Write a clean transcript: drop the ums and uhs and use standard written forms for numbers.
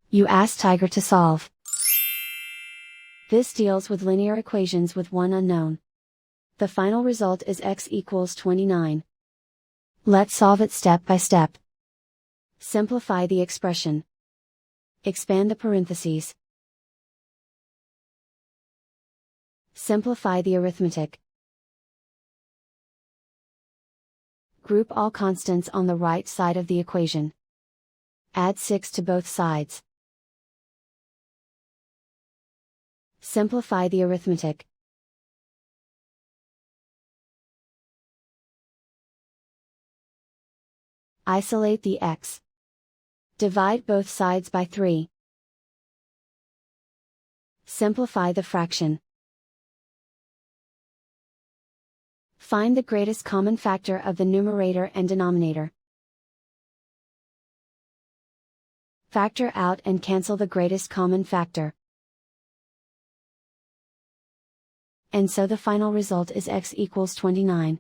You ask Tiger to solve. This deals with linear equations with one unknown. The final result is x equals 29. Let's solve it step by step. Simplify the expression. Expand the parentheses. Simplify the arithmetic. Group all constants on the right side of the equation. Add 6 to both sides. Simplify the arithmetic. Isolate the x. Divide both sides by 3. Simplify the fraction. Find the greatest common factor of the numerator and denominator. Factor out and cancel the greatest common factor. And so the final result is x equals 29.